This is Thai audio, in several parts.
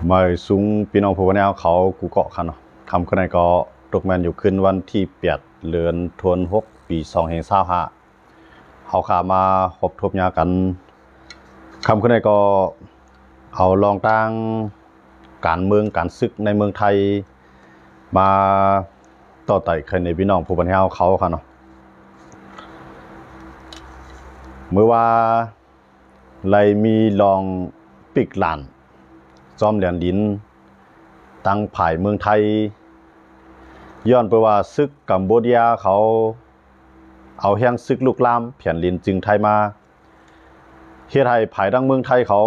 มาสูงพี่น้องผู้วันนี้เขากูเกาะคันเนาะคำคนไหนก็ตกแมนอยู่ขึ้นวันที่8 เดือนธันวาคมปี2565เขาขามาพบทบยากันคำคนไหนก็เอาลองตั้งการเมืองการศึกในเมืองไทยมาต่อไต่ใครในพี่น้องผู้วันนี้เขาคันเนาะเมื่อว่าเลยมีลองปิกหลานจอมเหรียญดินตั้งภายเมืองไทยย้อนไปว่าซึกกัมพูชาเขาเอาแห้งซึกลุกลามแผ่นดินจึงไทยมาเฮ็ดให้ภายดังเมืองไทยเขา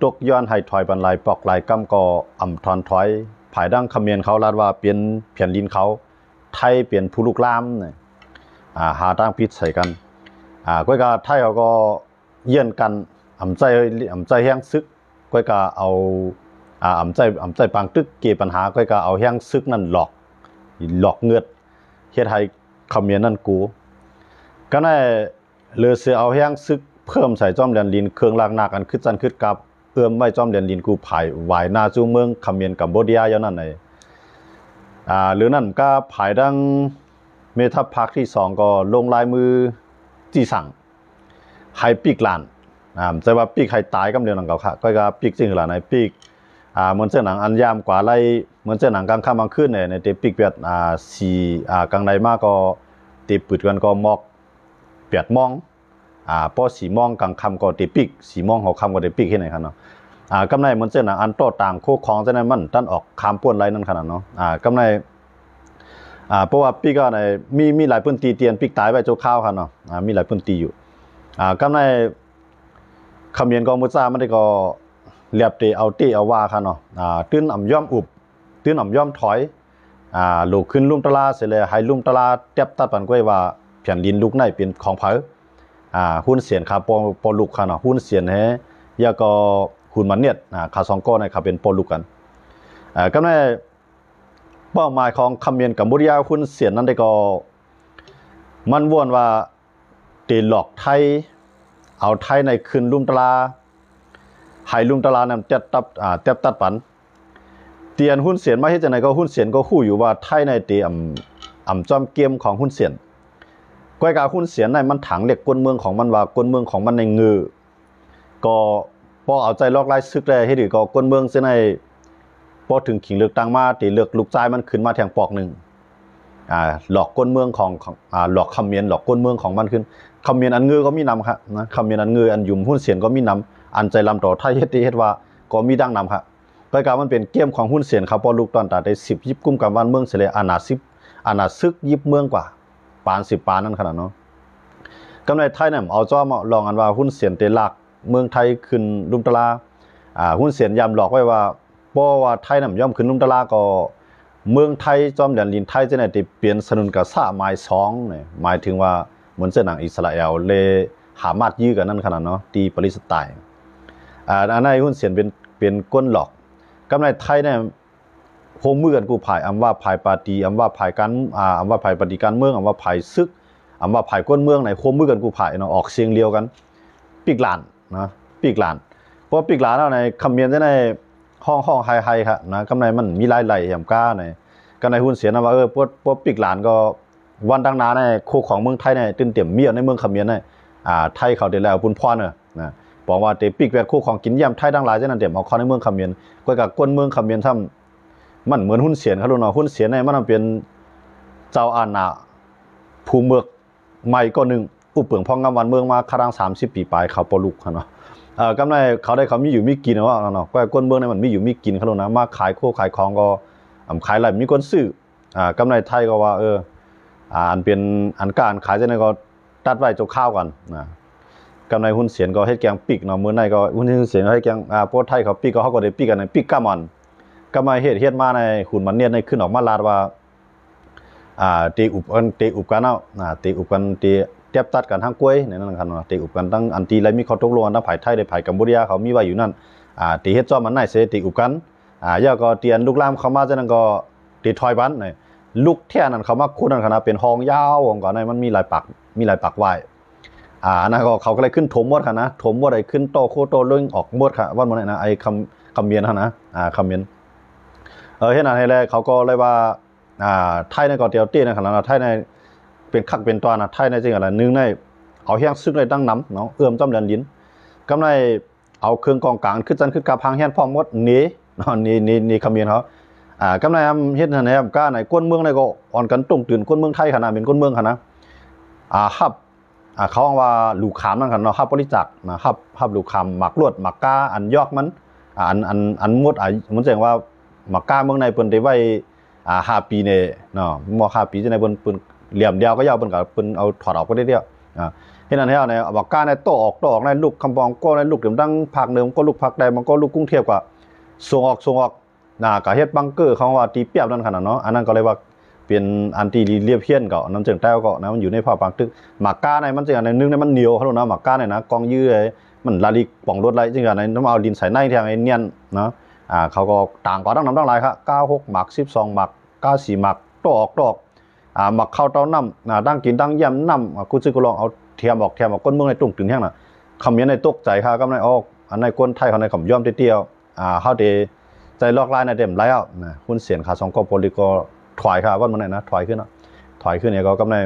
ตกย้อนให้ถอยบรรลัยปอกลายกำก่ออ่ำทอนถอยภายดังเขมรเขาลาดว่าเปลี่ยนแผ่นดินเขาไทยเปลี่ยนผู้ลุกลามเนี่ยหาตั้งพิษใส่กันก้อยกาไทยเขาก็เยี่ยนกันอ่ำใจแห้งซึกก้อยกาเอาอ่ำใจปังตึกเกี่ยปัญหาก้อยกาเอาแห้งซึกนั่นหลอกเงือดเฮ็ดให้เขมรนั่นกูก็ได้เลือเสือเอาแห้งซึกเพิ่มใส่จอมเหรียญดินเครื่องลากหนักอันขึ้นจันขึ้นกับเอื้อมไว้จอมเหรียญดินกูภายหวายนาจูเมืองเขมรกัมพูชาอย่างนั้นเลยหรือนั่นก็ภายดังเมทัพภาคที่2ก็ลงลายมือจีสั่งให้ปีกหลานใจว่าปีกให้ตายกำเดียวนั่นเก่าค่ะก็ปีกจริงหลานในปีกเหมือนเส้นหนังอันยามกว่าไรเหมือนเส้นหนังกลางค่ำกลางคืนเนี่ยในเตปีกเปียดกลางใดมากก็ตีปืดกันก็มอกเปียดมองพอสีมองกลางค่ำก็ตีปีกสีมองเขาค่ำก็ตีปีกที่ไหนครับเนาะกำไรเหมือนเส้นหนังอันโตต่างโคคลองเส้นนั้นมันตั้นออกคำป้วนไรนั่นขนาดเนาะกำไรเพราะว่าปีกก็ในมีหลายพื้นที่เตียนปีกตายไปโจข้าวครับเนาะมีหลายพื้นที่อยู่กำไรเขมรก็มุซ่ามันได้ก็เรียบเตเอาว่าค่ะเนาะตื้นอ่ำย่อมอุบตื้นอ่ำย่อมถอยลูกขึ้นลุ่มตะลาเสร็จเลยให้ลุ่มตะลาเต็บตัดปันก้อยว่าแผ่นดินลูกในเป็นของเผอหุ้นเสียนคาปอลูกค่ะเนาะหุ้นเสียนเฮยาก็หุ้นมันเนี่ยคา2ก้อนในคาเป็นปอลูกกันก็ในเป้าหมายของเขมรกัมพูชาหุ้นเสียนนั้นได้ก็มันวนว่าตีหลอกไทยเอาไทยในคืนลุ่มตะลาให้ลุ่มตะลานั้นเต็บตัดปันเตียนหุ้นเสียนมาเฮ็ดจังได๋ก็หุ้นเสียนก็ฮู้อยู่ว่าไทยในตีอ่ำจอมเกมของหุ้นเสียนก้อยกาหุ้นเสียนในมันถังเหล็กกวนเมืองของมันว่ากวนเมืองของมันในงือก็บ่เอาใจลอกลายซึกได้เฮ็ดอีกก็กวนเมืองเสียในพอถึงขิงเลือกตั้งมาตีเลือกลูกชายมันขึ้นมาแทงปอกนึงหลอกกวนเมืองของหลอกเขมรหลอกกวนเมืองของมันขึ้นเขมรอันงือก็มีนำครับนะเขมรอันงืออันยุ่มหุ้นเสียนก็มีนำอันใจลำต่อไทยเฮ็ดว่าก็มีดังนำครับก้อยกามันเป็นเกมของหุ้นเสียนครับพอลูกตอนตาได้10ยิบกุมกับวันเมืองเสลอาณาซึกยิบเมืองกว่าปาน10ปานนั่นขนาดเนาะกำไรไทยเนี่ยเอาจ้อมาลองกันว่าหุ้นเสียนเตลักเมืองไทยขึ้นลุ่มตะลาหุ้นเสียนยำหลอกไว้ว่าบ่ว่าไทยน่ะย่อมขึ้นลุ่มตะลาก็เมืองไทยจอมเหรียญดินไทยจะได้เปลี่ยนสนุนกับซะหมาย2เนี่ยหมายถึงว่าเหมือนเส้นหนังอิสราเอลเลยหามาดยื้อกันนั่นขนาดเนาะตีปาเลสไตน์อันนั้นหุ้นเสียนเป็นก้นหลอกกำไรไทยเนี่ยโฮมมือกันกูภายอำว่าภายปาตีอำว่าภายการอำว่าภายปฏิการเมืองอำว่าภายซึกอำว่าภายก้นเมืองในโฮมมือกันกูภายเนาะออกเสียงเดียวกันปีกหลานนะปีกหลานเพราะปีกหลานเอาในคำเมียนจะในห้องไฮๆครับนะกำไรมันมีหลายๆแหมก้าในกันในหุ้นเสียนะว่าพวกปีกหลานก็วันตั้งนานในโคของเมืองไทยในตื่นเต็มเมียในเมืองคำเมียนในไทยเขาได้แล้วปุ่นพ่อเนอะนะบอกว่าเตปีกแวดคู่ของกินยำไทยดังหลายเจ้านั่นเต็มเอาเข้าในเมืองคำเมียนก็กับก้นเมืองคำเมียนทำมันเหมือนหุ้นเสียนเขาดูเนาะหุ้นเสียนในมันเป็นเจ้าอาณาภูเมืองใหม่ก็หนึ่งอุปเปิงพองงามวันเมืองมาครั้ง30 ปีปลายเขาปลุกเนาะกำไรเขามีอยู่มีกินเนาะก็ก้นเมืองในมันมีอยู่มีกินเขาดูนะมาขายโคขายของก็ขายอะไรมีคนซื้อกำไรไทยก็ว่าอันเป็นอันการขายเจ้านั่นก็ตัดไว้จกข้าวกันนะกำไรหุ้นเสียนก็ให้แกงปีกเนาะมื้อในก็หุ้นเสียนให้แกงพวกไทยเขาปีกก็เขาก็ได้ปีกกันในปีกก้ามันก็มาเฮ็ดมาในหุ่นมันเนี่ยในขึ้นออกมาลาดว่าตีอุบกันเอาตีอุบกันตีเทียบตัดกันทั้งกล้วยในนั้นกันเนาะตีอุบกันทั้งอันตีไรมีข้อตกลงกันทั้งภายไทยได้ภายกัมพูชาเขามีไว้อยู่นั่นตีเฮ็ดจ้อมันในเสตีอุบกันย่าก็เตียนลูกลามเข้ามาจังนั้นก็ตีถอยบันนี่ลูกแท่นั้นเขามาคู่นั้นขนาดเป็นห้องยาวของก่อนในมันมีหลายปักไว้อันนั้นก็เขาก็เลยขึ้นถมหมดค่ะนะถมหมดได้ขึ้นโตโคโตเรื่องออกหมดค่ะว่ามันนะไอ้ค คำเมียนนะคำเมียนเฮ็ดให้แลเขาก็เลยว่าไทยในก็เตียวตี้นะครับไทยในเป็นคักเป็นตอนไทยในจริงอะไรนึงในเอาแห้งซึกในตั้งน้ำเนาะเอื้อมจำเรียนลิ้นกำไรเอาเครื่องกองกลางขึ้นจันขึ้นกาพังแห้งพร้อมหมดนี้เนาะนี่คำเมียนเขากำไรเฮ็ดให้ก้าในก้นเมืองในก็อ่อนกันตุ่งตื่นก้นเมืองไทยขนาดเป็นก้นเมืองขนาดฮับเขาว่าลูกขามนั่นกันเนาะฮับบริจาคนะฮับลูกขามหมักลวดหมักก้าอันยอกมันอันมดมันแสดงว่าหมักก้าเมืองในเปิ้นได้ไว้5 ปีเนี่ยเนาะม5 ปีจะในเปิ้นเหลี่ยมเดียวก็ยาวเปิ้นก็เปิ้นเอาถอดออกก็ได้เดียวเฮ็ดนั้นแล้วเนี่ยหมักก้าในโตออกในลูกคำปองก็ในลูกเดิมดังภาคเหนือก็ลูกภาคใดมันก็ลูกกรุงเทพก็ส่งออกก็เฮ็ดบังเกอร์เขาว่าตีเปียบนั่นขนาดเนาะอันนั้นก็เลยว่าเป็นอันตีเรียบเพี้ยนก็น้ำเจิงแต้วก็นะมันอยู่ในภาคปางตึกหมักก้าในมันจังในนึงในมันเหนียวเขาเนาะหมักก้าในนะกองยื้อมันลาลิป่องรถไรจังในน้ำเอาดินใส่ในแทงไอ้เนียนเนาะเขาก็ต่างกว่าตั้งน้ำตั้งหลายครับ96หมัก12หมัก94หมักตอกหมักข้าวเต้าน้ำตั้งกินตั้งย่ำน้ำกูซื้อกูลองเอาเทียมออกก้นเมืองในตุ่งถึงแห้งน่ะคำนี้ในตกใจค่ะก็ในออกอันในก้นไทยเขาในขำย่อมเตี้ยวเขาเดใจลอกลายในเต็มแล้วนะหุ้นเสียนขา2ก็โพลิก็ถอยค่ะว่ามันไหนนะถอยขึ้นเนี่ยก็กำใน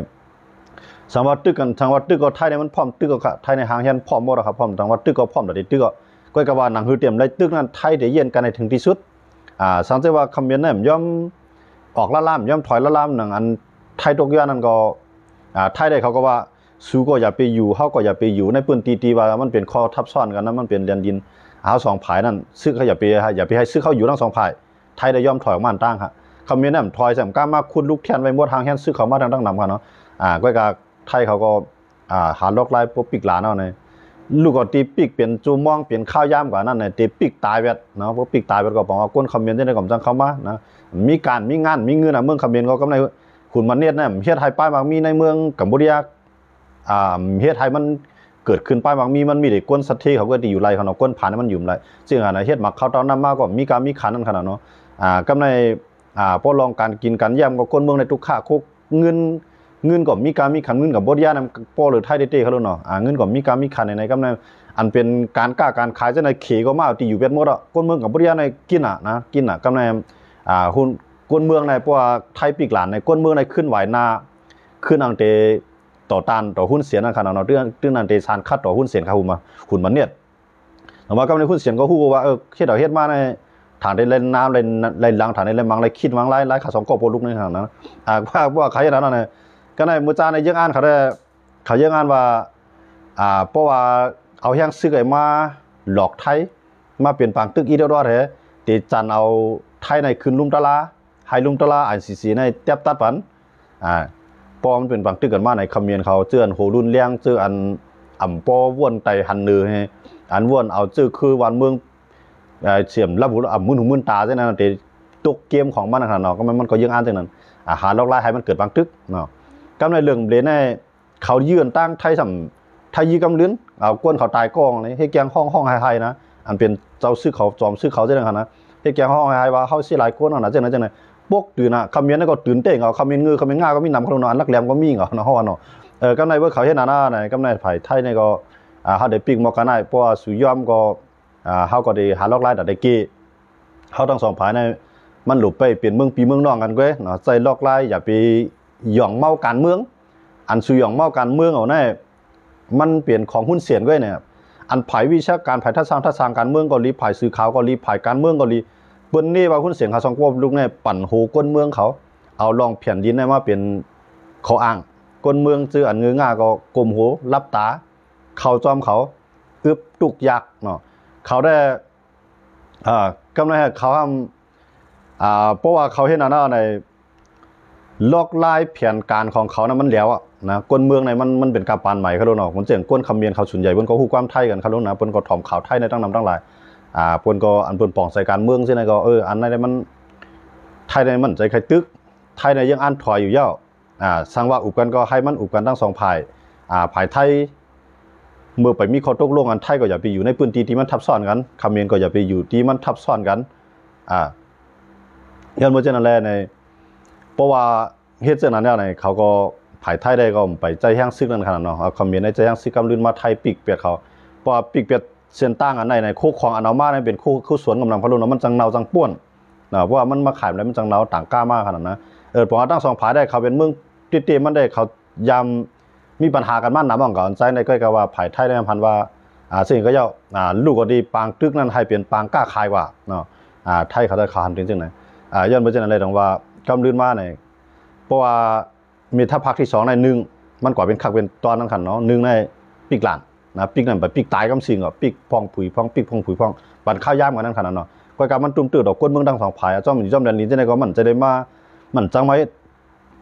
สังวัตตึกกันสังวัตตึกก็ไทยในมันพร้อมตึกก็ไทยในหางเฮียนพร้อมหมดครับพร้อมสังวัตตึกก็พร้อมแต่ตึกก็กว่าหนังหือเตรียมได้ตึกนั้นไทยได้เย็นกันในถึงที่สุดสังเกตว่าคำเมียนเนี่ยย่อมออกล่ามย่อมถอยล่ามหนังอันไทยตกยานั่นก็ไทยได้เขาก็ว่าสู้ก็อย่าไปอยู่เขาก็อย่าไปอยู่ในปืนตีว่ามันเป็นข้อทับซ้อนกันนะมันเป็นเรียนดินเอา2 ผายนั่นซื้อเขาอย่าไปให้ซื้อเขาอยู่ทั้ง2 ผายไทยได้ย่อมถอยออกมาตั้งครับคำเมียนเนี่ยถอยแสมกล้ามากคุณลูกแทนไว้หมดทางแห่นซื้อเขามาทางตั้งนำกันเนาะก็กไทยเขาก็หาลอกลายพวกปิกหลานเอาเนี่ยลูกก็ตีปิกเปลี่ยนจูมองเปลี่ยนข้าวย่ำกว่านั่นเนี่ยตีปิกตายแบบเนาะพวกปิกตายแบบก็บอกว่าก้นคำเมียนจะได้กำจังเข้ามานะมีการมีงานมีเงินเมืองคำเมียนก็กำไรขุนมันเนี่ยเนี่ยเฮ็ดไทยป้ายบางมีในเมืองกัมพูชาเฮ็ดไทยมันเกิดขึ้นป้ายบางมีมันมีแต่ก้นสัตย์เขาก็ตีอยู่ไรเขาเนาะก้นผ่านมันอยู่ไรซึ่งอันเฮ็ดหมักข้าวต้มน้ำมากก็มีการมีขันนั่นขนาดเนาะกำไรพอลองการกินการย่ำก็ก้นเมืองในทุกข้าคุกเงินก็มีการมีขันเงินกับบริยานปอหรือไทยเต้เขาเนาะเงินก็มีการมีขันในกำไรอันเป็นการกล้าการขายจะในเขก็มาตีอยู่เบ็ดหมดอ่ะก้นเมืองกับบริยานในกินนะกินกำไรหุ้นก้นเมืองในพวกไทยปีกหลานในก้นเมืองในขึ้นไหวหน้าขึ้นอังเตต่อต้านต่อหุ้นเสียนั่นขนาดเนาะเรื่องอังเตสารคัดต่อหุ้นเสียเขามาหุ้นมันเนี่ยแต่ว่ากำไรหุ้นเสียก็ฮู้ว่าเฮ็ดเอาเฮ็ดมาในฐานได้เล่นน้ำเล่นลังฐานได้เล่นมังไล่คิดมังไล่ขา2ก็โปลุกในขนาดนั้นว่าใครนั้นน่ะก็ในมือจานในยังอ่านเขายังอ่านว่าเพราะว่าเอาแห้งซื้อไอ้มาหลอกไทยมาเปลี่ยนปางตึกอีเดียวรอดเหรอตีจันเอาไทยในคืนลุมตะลาให้ลุมตะลาอันสีในเตียบตัดปันพอมันเป็นปางตึกกันมาในคำเมียนเขาเจออันโหรุนเลี้ยงเจออันอ่ำปอว่นไตหันเนือให้อันว่นเอาเจอคือวันเมืองเสียมรับหูอ่ำมึนตาใช่ไหมนั่นตีตกเกมของมันขนาดนั้นก็มันก็ยังอ่านจังนั้นหาลอกไล่ให้มันเกิดปางตึกเนาะกำในเรื่องเรนให้เขายื่นตั้งไทยสัมไทยยีกำลิ้นเอาก้นเขาตายกองเลยให้แกงห้องไฮนะอันเป็นเจ้าซื้อเขาจอมซื้อเขาใช่ไหมครับนะให้แกงห้องไฮว่าเขาสิหลายก้นเอาหนาจังไหนปกตื่นคำเมียนก็ตื่นเต้นเอาคำเมียนเงือคำเมียนง่าก็มีนำเขานอนนักแรมก็มีเอาเนาะห้องเนาะกำในว่าเขาเห็นหน้าไหนกำในไผ่ไทยนี่ก็เขาได้ปีกมอกันได้เพราะว่าสุยอมก็เขาก็ได้หาลอกไล่แต่ได้กี้เขาทั้ง2 ผายในมันหลุดไปเปลี่ยนเมืองปีเมืองนองกันก็เนาะใจลอกไล่อย่าไปหย่องเมาการเมืองอันสุยองเมาการเมืองเอาแน่มันเปลี่ยนของหุ้นเสียนด้วยเนี่ยอันไผ่วิชาการไผ่ทัศน์การเมืองก็รีไผ่สื่อข่าวก็รีไผ่การเมืองก็รีเปิ้นนี่ว่าหุ้นเสียนเขา2 กว่าลูกเนี่ยปั่นโหก้นเมืองเขาเอาลองเพียนดินได้มาเป็นเขาอ้างก้นเมืองจื้ออันเงื้อง่าก็กลมโหรับตาเขาจอมเขาอึบตุกยักเนาะเขาได้กำลังเขาทำเพราะว่าเขาเห็นหน้าในลอกลายแผนการของเขานะมันแล้วอ่ะนะก้นเมืองในมันเป็นการปานใหม่เขารู้เนาะมันเจ๋งก้นคำเมียนเขาส่วนใหญ่เปิ้นก็ฮู้ความไทยกันเขารู้นะเปิ้นก็ถ่อมข่าวไทยในตั้งนำตั้งหลายเปิ้นก็อันเปิ้นป่องใส่การเมืองซี่นะก็อันนั้นมันไทยในมันใจใครตึกไทยในยังอ่านถอยอยู่ย่อสร้างว่าอุบกันก็ให้มันอุบกันทั้ง2 ฝ่ายฝ่ายไทยเมื่อไปมีข้อตกลงกันไทยก็อย่าไปอยู่ในพื้นที่ที่มันทับซ้อนกันคำเมียนก็อย่าไปอยู่ที่มันทับซ้อนกันย้อนบ่เช่นนั้นแหละในเพราะว่าเฮ็ดจังนั้นแล้วเขาก็ภายไทยได้ก็ไปใจแห้งซึกนั่นขนาดเนาะเอาคอมเมนต์ในใจแห้งซึกกำลื่นมาไทยปีกเปียกเขาเพราะว่าปีกเปียก เส้นตั้งอันในคู่ของอันเอามาเนี่ยเป็นคู่สวนกำลังพลุนมันจังเนาจังป้วนเพราะว่ามันมาขายอะไรมันจังเนาต่างกล้ามากขนาดนั้นผมว่าตั้งสองผายได้เขาเป็นเมืองตีมันได้เขายำมีปัญหากันมากหนาบ้างก่อนใจในก็กว่าผายไทยในพันว่าสิ่งก็เยาลูกก็ดีปางตึกนั้นให้เปลี่ยนปางกล้าคายกว่าเนาะไทยเขาได้ขานจริงๆไหนย้อนไปเช่นอะไรตรงว่ากำลื่นมาเนี่ยเพราะว่ามีทัพพักที่2ใน1มันกว่าเป็นคักเป็นตอนนั้นขันเนาะ1ในปีกหลานนะปีกนั้นไปปีกตายกำสิงอ่ะปีกพองผุยพองปีกพองผุยพองปันข้าวย่ำกันนั่นขนาดเนาะก็การมันตุ้มตื่นดอกก้นเมืองดังสองผายจ้อมแดนลิ้นจะได้ก็มันจะได้มามันจังไว้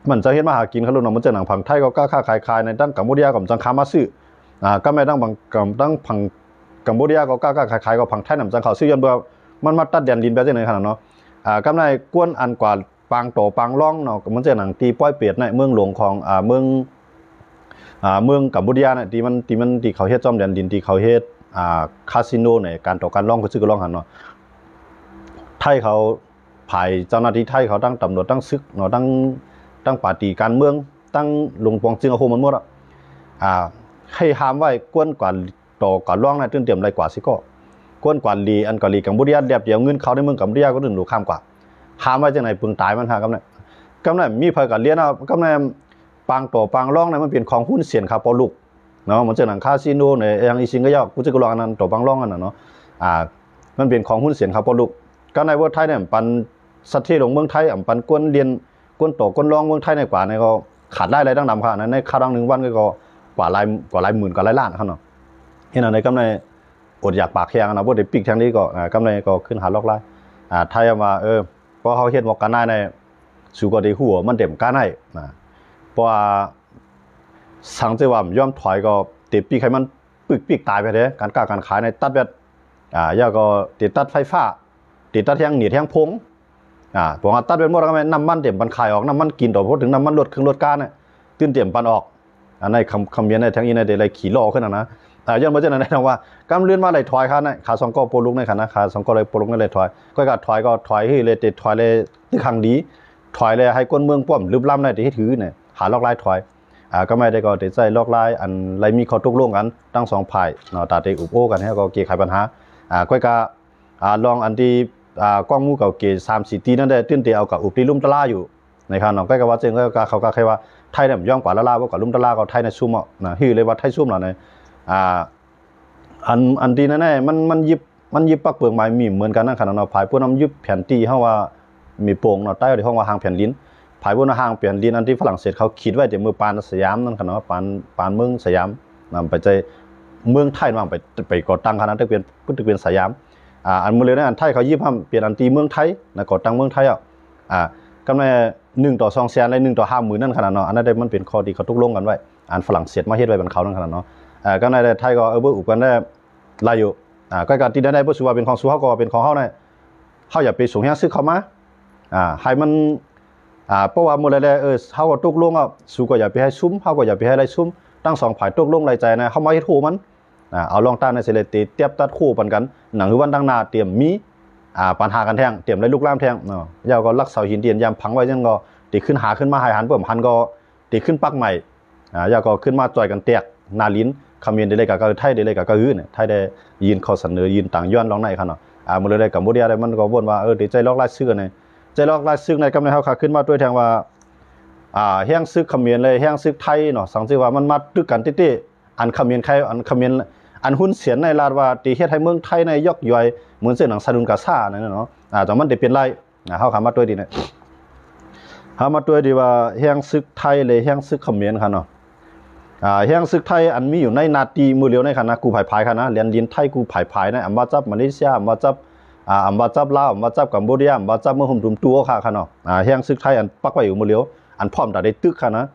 มันจะเห็นมาหากินเขาลุนเนาะมันจะหนังผังไทยก็กล้าขายในตั้งกัมพูชากับจังคามาซื้อก็ไม่ตั้งบางตั้งผังกัมพูชาก็กล้าขายก็ผังไทยนำจังเขาซื้อยันเบื่อมันมาตัดแดนลิ้นไปจังไหนขนาดเนาะกำไรกวนอันกว่าปางโตปางล่องเนาะมันจะหนังตีป้อยเปียดในเมืองหลวงของเมืองกัมพูชาเนี่ยที่เขาเฮ็ดจอมแดนดินที่เขาเฮ็ดคาสิโนในการต่อการล่องก็ซื้อก็ล่องหันเนาะไทยเขาภายเจ้าหน้าที่ไทยเขาตั้งตำรวจตั้งซึกเนาะตั้งปาร์ตี้การเมืองตั้งลงปองจึงเอาโฮมันหมดให้ห้ามไว้กวนกว่าต่อการล่องน่ะตื่นเตรียมไรกว่าสิก็กวนกว่าลีอันกว่าลีกัมพูชาแบบเดียวเงินเขาในเมืองกัมพูชาก็ถึงรู้ข้ามกว่าห้ามไว้จังไหนปึงตายมันหากำเนี่ยมีเพิ่นก็เรียนเอากำเนี่ยปางโตปางล่องเนี่ยมันเป็นของหุ้นเสียนคาปอลูกเนาะมันจะหนังคาสิโนเนี่ยอย่างอีซิงก็ยอกกูจะก็ลองอันนั้นโตปางล่องอันนั้นเนาะมันเป็นของหุ้นเสียนคาปอลูกก็ในเวอร์ไทยเนี่ยปันสัตว์ที่ลงเมืองไทยปันกวนเรียนกวนโตกวนล่องเมืองไทยในกว่าในก็ขาดได้อะไรตั้งนำค่ะในค่าดัง1วันก็กว่าหลายหมื่นกว่าหลายล้านเขาเนาะเห็นอันในกำในอดอยากปากแข็งนะบ่ได้ปิกทางนี้ก็กำในก็ขึ้นหาลอกไล่ไทยมาเพราะเขาเฮ็ดบอกกันได้ในสู่ก็ได้หัวมันเต็มกันให้เพราะว่าสังเจว่ายอมถอยก็ติดปีกให้มันปีกตายไปเลยการขายในตัดแบบยาก็ติดตัดไฟฟ้าติดตัดแท่งหนีแท่งพงเพราะว่าตัดเป็นหมดแล้วน้ำมันเต็มปันขายออกน้ำมันกินต่อพูดถึงน้ำมันลดเครื่องลดการเนี่ยตื่นเต็มปันออกในคำเมียนในทั้งอีในเดลัยขี่ล้อขึ้นนะย้อนมาจากนั้นนะว่ากำเลื่อนมาเลยถอยขาในขาสองก็โปลุกในขานะขาสองก็เลยโปลุกในเลยถอยก็ถอยให้เลยติดถอยเลยที่ขังดีถอยเลยให้ก้นเมืองป้อมลืบล้ำในที่ถือเนี่ยหาลอกไล่ถอยก็ไม่ได้ก็ติดใจลอกไล่อันไรมีเขาตกลงกันตั้ง2ฝ่ายเนาะตาเตอุบโอกันให้ก็เกี่ยไขปัญหาก็ลองอันที่กล้องมูเก่าเกี่ย3-4ตีนั่นได้ตื่นเตเอากับอุบที่ลุ่มตะล่าอยู่ในขณะน้องก็ว่าเจงก็เขาก็แค่ว่าไทยเนี่ยย่องกว่าละล่าว่ากับลุ่มตะล่าก็ไทยในซุ่มอ่ะนะฮือเลยว่าไทยซุ่มเหล่านี้อันที่นั่นแน่มันยิบปักเปลือกไม้มีเหมือนกันนั่นขนาดเราภายพวกน้ำยิบแผ่นตีเขาว่ามีโป่งเนาะใต้ในห้องว่าหางแผ่นลิ้นภายพวกน้ำหางแผ่นลิ้นอันที่ฝรั่งเศสเขาคิดไว้เดี๋ยวมือปานสยามนั่นขนาดว่าปานเมืองสยามนำไปใจเมืองไทยมาไปก่อตั้งขนาดที่เป็นสยามอันมือเลยนะอันไทยเขายิบห้ามเปลี่ยนอันตีเมืองไทยนะก่อตั้งเมืองไทยก็ใน1:2 แสนและ1:50,000นั่นขนาดเนาะอันนั้นได้มันเป็นข้อที่เขาตกลงกันไว้อันฝรั่งเศสมาเฮ็ดไว้บนเขานั่นขนาดเนาะก็ในไทยก็เบิ่อุปกันได้ลายอยู่ก็การที่ได้บ่สิว่าเป็นของสู่เฮาก็เป็นของเฮาได้เฮาอย่าไปส่งแฮงซื้อเข้ามาให้มันเพราะว่ามื้อใดเฮาก็ตกลงสู่ก็อย่าไปให้ซุ่มเฮาก็อย่าไปให้ไรซุ่มทั้ง2ฝ่ายตกลงไรใจนะเฮามาเฮ็ดโหมันเอาลองตามในเสเลติเทียบตัดคู่ปันกันหนังคือวันดังหน้าเตรียมมีปัญหากันแท่งเตรียมไรลูกล่ามแท่งเนาะยาวก็ลักเสาหินเตียนยามพังไว้จังก็ติขึ้นหาขึ้นมาหายหันเพิ่มหันก็ติขึ้นปักใหม่ยาวก็ขึ้นมาจ่อยกันแตกหน้าลิ้นคำเมียนได้เลยกับไทยได้เลยกับกะฮื้อเนี่ยไทยได้ยินข้อเสนอยินต่างย้อนลองในครับเนาะมื้อเลยได้กัมพูชาได้มันก็บ่นว่าได้ใจลอกลายซึกกันเนี่ยใจลอกลายซึกในกำในเฮาขาขึ้นมาด้วยแทงว่าแห้งซึกคำเมียนเลยแห้งซึกไทยเนาะสังสิว่ามันมาตึกกันติอันคำเมียนใครอันคำเมียนอันหุ้นเสียนในลาดว่าตีเฮ็ดให้เมืองไทยในยกย่อยเหมือนเส้นหนังซาดุนกาซานั่นเนาะแต่มันได้เป็นไรเฮาขามาด้วยดีเนี่ยเฮามาด้วยดีว่าแห้งซึกไทยเลยแห้งซึกคำเมียนครับเนาะแห่งศึกไทยอันมีอยู่ในนาทีมือเลียวในคณะกูภายค่ะนะเรียนดินไทยกูภายนะอัมบาจับมาเลเซียอัมบาจับลาวอัมบาจับกัมพูชาอัมบาจับเมืองหุ่มตุ่มตัวค่ะเนาะแห่งศึกไทยอันปักไว้อยู่มือเลียวอันพร้อมแต่ได้ตึกค่ะนะ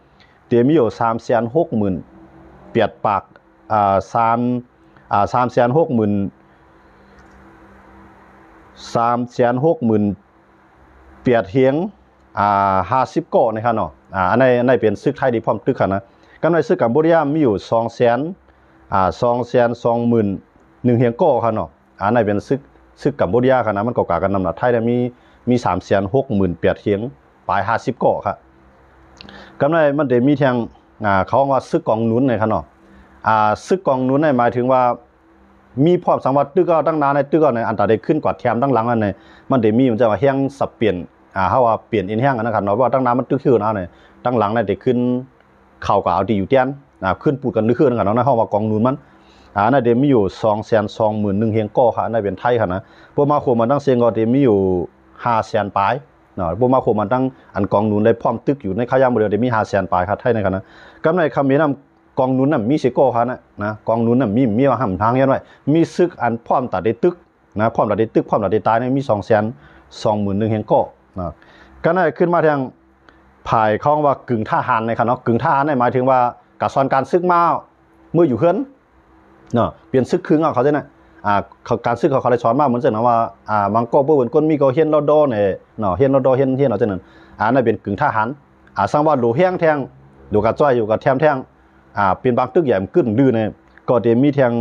เตรียมอยู่360,000 ปาก360,000 เฮียง50ก่อนะครับเนาะอันในเป็นศึกไทยที่พร้อมตึกค่ะนะกำไรซื้อกัมพูชามีอยู่220,000 เฮียงก้อครับเนาะในเป็นซึกกัมพูชาครับนะมันก็กากันนำหนักไทยได้มี360,000 เฮียงปลาย50ก้อครับกำไรมันได้มีทางเขาว่าซึกกองนุ้นในครับเนาะซึกกองนุ้นในหมายถึงว่า มีพร้อมสังวัตตึกก็ตั้งนานในตึกก็ในอันตรายขึ้นกว่าแถมตั้งหลังอันในมันได้มีมันจะว่าแห้งสับเปลี่ยนเฮาว่าเปลี่ยนอินแห้งอันนั้นครับเนาะว่าตั้งนานมันตึกขึ้นเอาเนี่ยตั้งหลังในได้ขึ้นเข้ากับเอาที่อยู่เตียนขึ้นปูดกันขึ้นนะครับเนาะเฮาว่ากองนูนมันนั่นเดี๋ยวมีอยู่221,000เฮงก้อค่ะนั่นเป็นไทยค่ะนะพวกมาโคมันตั้งเสียงก็เดี๋ยวมีอยู่500,000ปลายเนาะพวกมาโคมันตั้งอันกองนูนได้พร้อมตึกอยู่ในขยามบ่เดียวเดี๋ยวมี500,000ปลายค่ะไทยในค่ะนะกำในคำนี้นำกองนูนน่ะมีสิโก้ค่ะนะกองนูนน่ะมีว่าห่ำทางเฮ็ดไว้มีซึกอันพร้อมตัดได้ตึกนะพร้อมตัดได้ตึกพร้อมตัดได้ตายเนี่ยมี221,000เฮงก้อนะก็นั่นขึ้นมาทางภายข้องว่ากึ่งทหารในค่ะเนาะกึ่งทหารเนี่ยหมายถึงว่ากะซอนการซึกมาเมื่ออยู่เฮือนเนาะเปลี่ยนซึกครึ่งเขาใช่ไหมการซึกเขาได้สอนมาเหมือนเช่นว่าบางก็เปิ้นก้นมีก็เฮียนรอดอเนี่ยเนาะเฮียนรอดอเฮียนเอาจังนั้นนั่นเป็นกึ่งทหารสังว่าดูแห้งแทงดูกระจ้อยอยู่กับแถมแทงเป็นบางตึกใหญ่ขึ้นดื้อเนี่ยก็เดมีแทง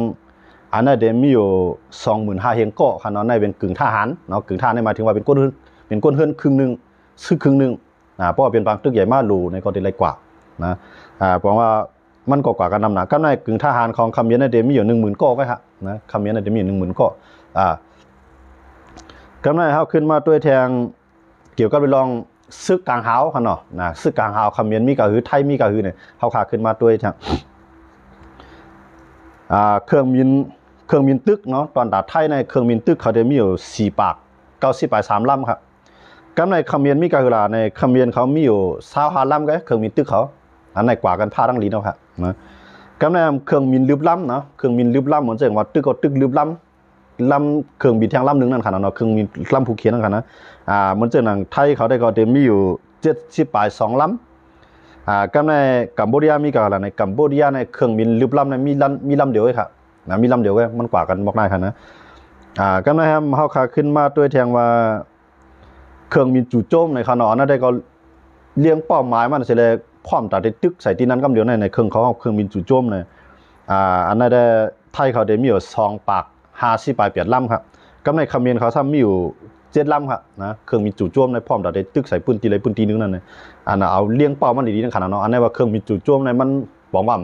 นั่นเดมีอยู่25,000เฮงก็ค่ะเนาะนั่นเป็นกึ่งทหารเนาะกึ่งทหารหมายถึงว่าเป็นก้นเฮือนครึ่งนึงซึกครึ่งนึงเพราะว่าเป็นบางตึกใหญ่มากรูในก็ได้ไรกว่านะเพราะว่ามันก็กว่ากันนำหนักก็ในกึ่งทหารของคำเย็นในเดมีอยู่10,000ก้อไว้ฮะนะคำเย็นในเดมีอยู่10,000ก้อกำในเฮาขึ้นมาด้วยแทงเกี่ยวกับไปลองซึกกลางหาวค่ะเนาะนะซึกกลางหาวคำเย็นมีก็คือไทยมีก็คือเนี่ยเฮาขาขึ้นมาด้วยทางเครื่องบินตึกเนาะตอนดาไทยในเครื่องบินตึกเขาได้มีอยู่4ปาก90ปลาย3ลำครับกำในคำเย็นมีก็คือในคำเย็นเขามีอยู่25ลำก็เครื่องบินตึกเขาอันไหนกว่ากันผ้าทั้งลีเนาะครับนะกำในเครื่องบินลึบล้ำเนาะเครื่องบินลึบล้ำเหมือนเช่นว่าตึกก็ตึกลึบล้ำเครื่องบินแทงล้ำหนึ่งนั่นขนาดเนาะเครื่องบินล้ำภูเขียนนั่นขนาดเหมือนเช่นหนังไทยเขาได้ก็เต็มมีอยู่70ปลาย2ลำกำในกัมพูชามีก็อะไรในกัมพูชาในเครื่องบินลึบล้ำในมีลำเดียวครับนะมีลำเดียวก็มันกว่ากันบอกได้ครับนะกำในเขาขาขึ้นมาด้วยแทงว่าเครื่องบินจู่โจมในขนาดนั้นได้ก็เลี้ยงเป้าหมายมันเสร็จแล้วพร้อมตัดได้ตึกใส่ที่นั้นก็เดียวในเครื่องบินจู่โจมเนี่ยอันนั้นได้ไทยเขาได้มีอยู่2ปาก50ปลาย8ลำครับก็ในคำเมียนเขาทำมีอยู่7ลำครับนะเครื่องบินจู่โจมในพร้อมตัดได้ตึกใส่ปืนตีเลยปืนตีนึงนั่นเลยอันนั้นเอาเลี้ยงเป้ามันดีๆนั่นขนาดเนาะอันนี้ว่าเครื่องบินจู่โจมในมันบอกว่า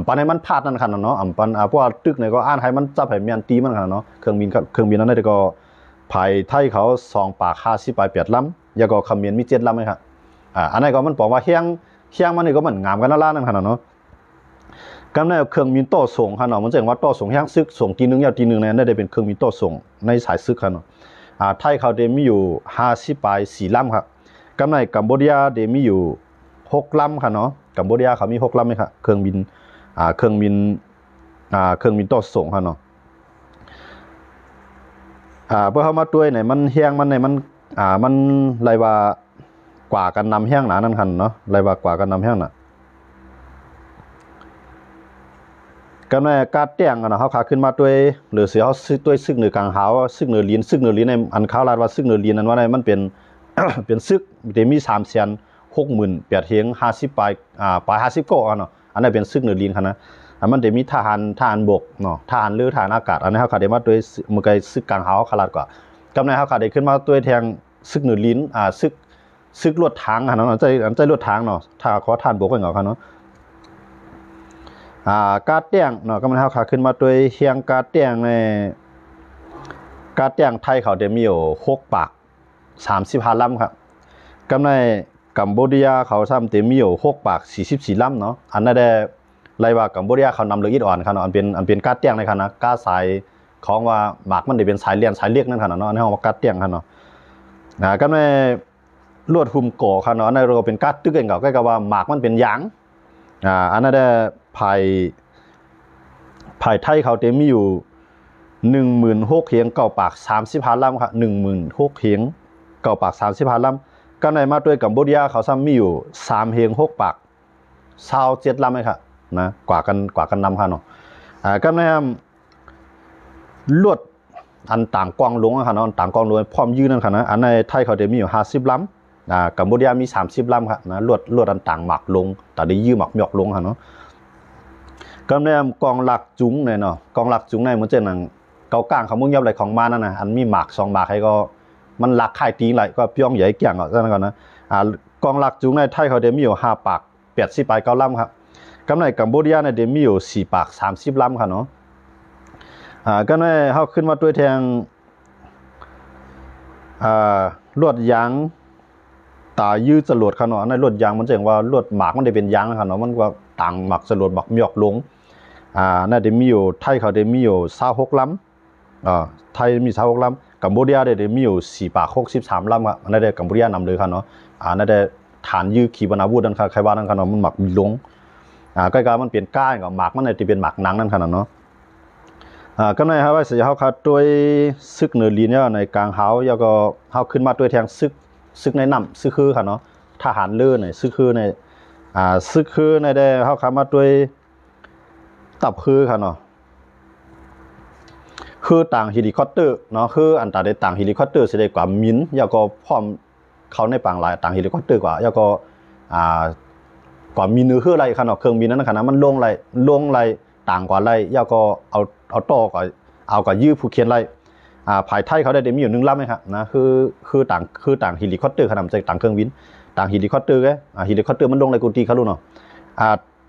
ปันให้มันพลาดนั่นขนาดเนาะปันเพราะว่าตึกในก็อ่านให้มันจับให้เมียนตีมันขนาดเนาะเครื่องบินนั้นได้ก็ภายไทยเขา2ปาก50ปลาย8ลำแล้วก็คำเมียนมี7ลำเลยครับอันนี้ก็มันบอกว่าเฮียงมันนี่ก็มันงามกันนั่นล่ะนั่นขนาดเนาะกำในเครื่องบินโต้ส่งขนาดมันจะว่าโต้ส่งเฮียงซึกส่งทีนึงยาวทีนึงเนี่ยได้เป็นเครื่องบินโต้ส่งในสายซึกขนาดไทยเขาเดมีอยู่50ปลาย4ลำครับกำในกัมพูชาเดมีอยู่6ลำค่ะเนาะกัมพูชาเขามี6ลำมั้ยครับเครื่องบินโต้ส่งค่ะเนาะเพื่อเข้ามาด้วยเนี่ยมันเฮียงมันเนี่ยมันไรว่ากว่ากันนำแห้งหนานั่นคันเนาะไรว่ากว่ากันนำแห้งน่ะก็ในการแต้งนะเขาขาขึ้นมาด้วยหรือเสียเขาด้วยซึกเหนือกลางหาวซึกเหนือลีนในอันเขาลาดว่าซึกเหนือลีนนั้นว่าในมันเป็น เป็นซึกมี360,800เฮง50ปลาย50ก้อเนาะอันนั้นเป็นซึกเหนือลีนค่ะนะมันจะมีทหารบกเนาะทหารเรือทหารอากาศอันนี้เขาขาได้มาด้วยมือไกซึกกลางหาวเขาลาดกว่ากำในเขาขาได้ขึ้นมาด้วยแทงซึกเหนือลีนซึกลวดทางค่ะเนาะอันใจลวดทางเนาะถ้าขอทานบกไว้เหงาค่ะเนาะการแต้งเนาะก็มันเฮาขาขึ้นมาด้วยเฮียงการแต้งในการแต้งไทยเขาได้มีอยู่6ปาก35ลำครับกำในกัมพูชาเขาซ้ำเต็มมีอยู่6ปาก44ลำเนาะอันนั้นได้ไรว่ากัมพูชาเขานำเลือดอ่อนครับเนาะอันเป็นการแต้งในค่ะนะการสายของว่าหมากมันได้เป็นสายเลียนสายเลียกนั่นค่ะเนาะอันนี้เฮาว่าการแต้งค่ะเนาะกำในลวดหุ้มก่อค่ะเนาะในเราเป็นการตึกเองก็ว่าหมากมันเป็นยางอันนั้นได้ภายไทยเขาเต็มมีอยู่16,000เฮง9ปาก35ลำครับ16,000เฮง9ปาก35ลำก็ในมาด้วยกัมพูชาเขาซ้ำมีอยู่3เฮง6ปาก27ลำเลยครับนะกว่ากันนำค่ะเนาะก็ในลวดอันต่างกวางหลวงค่ะเนาะต่างกวางหลวงพร้อมยืนนั่นค่ะนะอันในไทยเขาเต็มมีอยู่50ลำกัมพูชามี30ลำครับนะลวดอันต่างหมักลงแต่ได้ยื้อหมักหยอกลงค่ะเนาะก็แนมกองหลักจุ้งเนี่ยเนาะกองหลักจุ้งในมันจะหนังเกากลางเขามุ่งยับอะไรของมานั่นนะอันมีหมาก2หมากให้ก็มันหลักค่ายตีไหลก็เพี้ยงใหญ่เกี่ยงอ่ะนั่นก่อนนะกองหลักจุ้งในไทยเขาเดมีอยู่5ปาก80ปลาย9ลำครับกำในกัมพูชาในเดมีอยู่4ปาก30ลำค่ะเนาะ ก็ในเฮาขึ้นมาด้วยแทงลวดยางตายื้อจรวดขนาดในลวดยางมันแจ้งว่าลวดหมากมันได้เป็นยางขนาดมันว่าต่างหมากจรวดหมากหยอกลงน่าจะมีอยู่ไทยเขาได้มีอยู่26ลำไทยมี26ลำกัมพูชาได้มีอยู่463ลำครับนั่นได้กัมพูชานำเลยครับเนาะนั่นได้ฐานยื้อขีปนาวุธนั่นค่ะใครว่านั่นขนาดมันหมากลงใกล้ๆมันเปลี่ยนก้านกับหมากมันได้เป็นหมากหนังนั่นขนาดเนาะก็ในครับว่าสิเฮาคัดด้วยซึกเหนือลีเนี่ยในกลางเฮาแล้วก็เฮาขึ้นมาด้วยแทงซึกในน้ำซึกคือค่ะเนาะทหารเรือในซึกคือในซึกคือในได้เฮาคัดมาด้วยตับคือค่ะเนาะคือต่างเฮลิคอปเตอร์เนาะคืออันตราได้ต่างเฮลิคอปเตอร์สิได้กว่ามินแล้วก็พร้อมเขาในปางหลายต่างเฮลิคอปเตอร์กว่าแล้วก็กว่ามินคืออะไรค่ะเนาะเครื่องบินนั้นค่ะนะมันลงไรต่างกว่าไรแล้วก็เอาต่อก็เอากับยื้อผู้เขียนไรภายไทยเขาได้มีอยู่1ลำมั้ยครับนะคือต่างเฮลิคอปเตอร์ขนาดจากต่างเครื่องบินต่างเฮลิคอปเตอร์เฮลิคอปเตอร์มันลงไรกูตีเขารู้เนาะ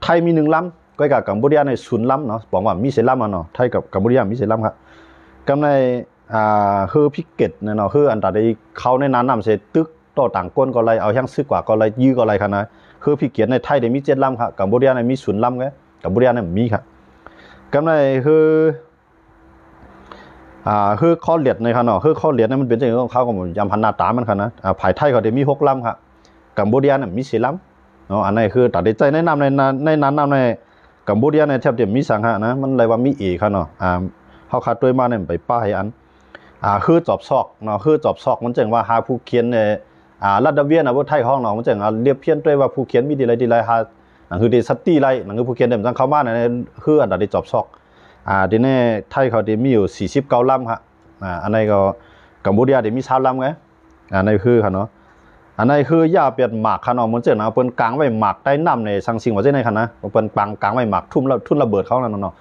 ไทยมี1ลำก็กับกัมพูชาใน0ลำเนาะบอกว่ามี10ลำเนาะไทยกับกัมพูชามี10ลำครับกำในคือพิเกตเนาะคืออันตราได้เขาในนั้นนำเสตึกต่อต่างก้นก็ไรเอาแห้งซึกกว่าก็ไรยื้อก็ไรครับนะคือพิเกตในไทยได้มี7ลำครับกัมพูชาในมี0ลำกัมพูชาในมีครับกำในคือข้อเลียดในขนาดคือข้อเลียดนั้นมันเป็นจังของเขาของยำพันนาตามันค่ะนะภายไทยเขาได้มี6ลำครับกัมพูชาเนี่ยมี4ลำเนาะอันนี้คือตัดใจแนะนำในนั้นนำในกัมพูชาในแทบจะมีสังหะนะมันเลยว่ามีอีกค่ะเนาะเขาคัดด้วยมาเนี่ยไปป้ายอันคือจอบซอกเนาะคือจอบซอกมันจังว่าหาผู้เขียนในรัฐเวียนนะพวกไทยห้องเนาะมันจังเรียบเพี้ยนด้วยว่าผู้เขียนมีดีไรหาหนังคือดีซัตตี้ไรหนังคือผู้เขียนเนี่ยมันเข้ามาในคืออันดับจอบซอกทีนี้ไทยเขาได้มีอยู่49ลำครับอันนี้ก็กัมพูชาได้มี3ลำไงอันนี้คือค่ะเนาะอันนี้คือย่าเปลี่ยนหมากค่ะเนาะมันเจ๋งนะเปิ้นกลางไว้หมากใต้น้ำในสังสิงว่าจังได๋ค่ะนะเปิ้นกลางไว้หมากทุ่นระเบิดเขานั่นเนาะ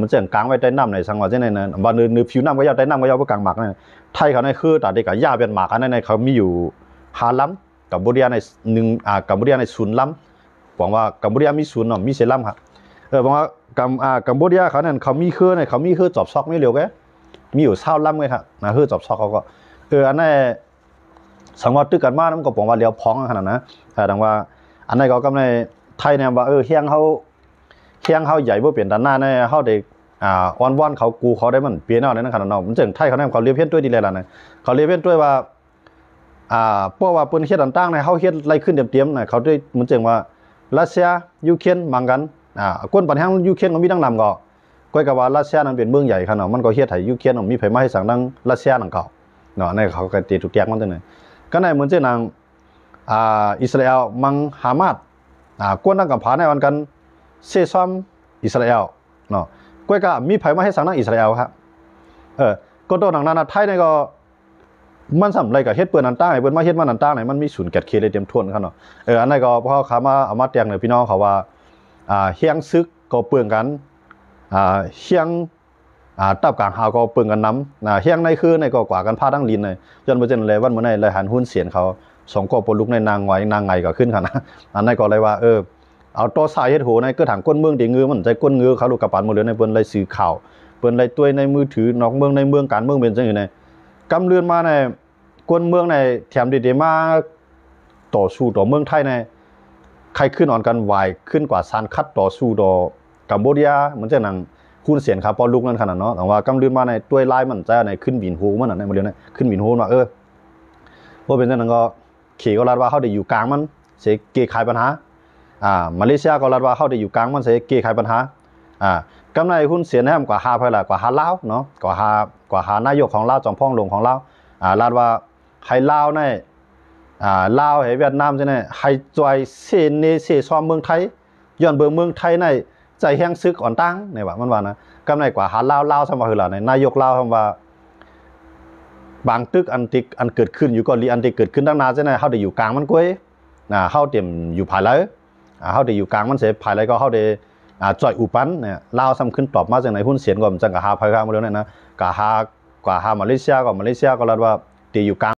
มันเจ๋งกลางไว้ใต้น้ำในสังว่าจังได๋นะบ่นึผิวน้ำก็ยาวใต้น้ำก็ยาวบ่กลางหมากนั่นไทยเขานี่คือตาได้ก็ย่าเปลี่ยนหมากอันนั้นเขามีอยู่5ลำกัมพูชาใน1กัมพูชาใน0ลำบอกว่ากัมพูชามี0เนาะมี10ลำครับบอกว่ากัมพูชาเขาเนี่ยเขามีคือจอบซอกไม่เร็วแกมีอยู่20ลำไงครับนะคือจอบซอกเขาก็อันนั้นสังวาตึกกันมามันก็บอกว่าเลี้ยวพ้องขนาดนะดังว่าอันนั้นก็กำในไทยเนี่ยว่าเฮียงเขาใหญ่บ่เปลี่ยนด้านหน้าเนี่ยเขาได้อ้อนเขากูเขาได้มันเปลี่ยนเอาในนั้นขนาดนั้นมันจังไทยเขาเนี่ยเขาเรียกเพี้ยนด้วยดีเลยล่ะนะเขาเรียกเพี้ยนด้วยว่าเพราะว่าเปิ้นเฮ็ดต่างๆเนี่ยเขาเฮ็ดไล่ขึ้นเตรียมๆน่ะเขาได้มันจังว่ารัสเซียยูเครนมังกันคนปัญหายูเครนก็มีดังนำก็ก้อยกับว่ารัสเซียนั้นเป็นเมืองใหญ่ขนาดมันก็เฮ็ดให้ยูเครนมีไผมาให้สั่งดังรัสเซียนั่นก็เนาะในเขาก็ตีทุกแยกมันจังได๋ก็ในเหมือนเจ้านางอิสราเอลมังฮามาสกวนนั่งกับผาในวันกันเซซอมอิสราเอลเนาะก้อยก็มีไผมาให้สั่งดังอิสราเอลครับก็โดนทางนั้นไทยนี่ก็มันสำไรกับเฮ็ดเปิ้นอันตั้งให้เปิ้นมาเฮ็ดมันอันตั้งไหนมันมีศูนย์แกดเคเลยเต็มทวนครับเนาะอันนั้นก็พอเขามาเอามาแจงให้พี่น้องเขาว่าเฮียงซึกก็เปลืองกันเฮียงตับกลางหาวก็เปลืองกันน้ำเฮียงในคือในก็กว่ากันผ้าทั้งลินเลยจนบ่จังเลยวันมื้อในเลยหันหุ้นเสียนเขา2ก็ปลุกในนางไงก็ขึ้นค่ะนะอันนั้นก็เลยว่าเอาต่อสายเฮ็ดโหในก็ถังก้นเมืองดิงือมันใจก้นงือเขาลูกกระปานหมดเลยในเปิ้นเลยสื่อข่าวเปิ้นเลยต้วยในมือถือนอกเมืองในเมืองการเมืองเป็นจังอยู่ในกำเรือนมาในก้นเมืองในแถมดีๆมาต่อสู้ต่อเมืองไทยในใครขึ้นอ่อนกันวายขึ้นกว่าซานคัดต่อสู้ต่อกัมพูชาเหมือนจะนั่งคุณเสียนครับพอลุกนั่นขนาดเนาะแต่ว่ากำลืนมาในด้วยลายมันจะในขึ้นบินโฮมันในโมเดลนั้นขึ้นบินโฮมาว่าเป็นจังนั้นก็ขี่ก็รัดว่าเขาได้อยู่กลางมันเสียเกยขายปัญหามาเลเซียก็รัดว่าเขาได้อยู่กลางมันเสียเกยขายปัญหากำไรคุณเสียนแฮมกว่า5เท่าไหร่กว่า5ลาวเนาะกว่า5นายกของลาวจอมพ่องลงของลาวรัดว่าให้ลาวในลาวให้เวียดนามจังได๋ให้จอยเซเนเซซอมเมืองไทยย้อนเบิ่งเมืองไทยในใจแห้งซึกอ่อนตั้งนี่ว่ามันว่านะกำไรกว่าหาลาวซำว่าคือล่ะนายกลาวคำว่าบางตึกอันเกิดขึ้นอยู่ก็อันที่เกิดขึ้นตั้งนานจังได๋เฮาได้อยู่กลางมันก้อยเฮาเตรียมอยู่ภายเลยเฮาได้อยู่กลางมันเสภายเลยก็เฮาได้จ่อยอุปันเนี่ยลาวซ้ำขึ้นตอบมาจังได๋หุ้นเสียนก็จังก็หาภายข้างบ่แล้วนะก็หากว่าหามาเลเซียก็รัดว่าตีอยู่กลาง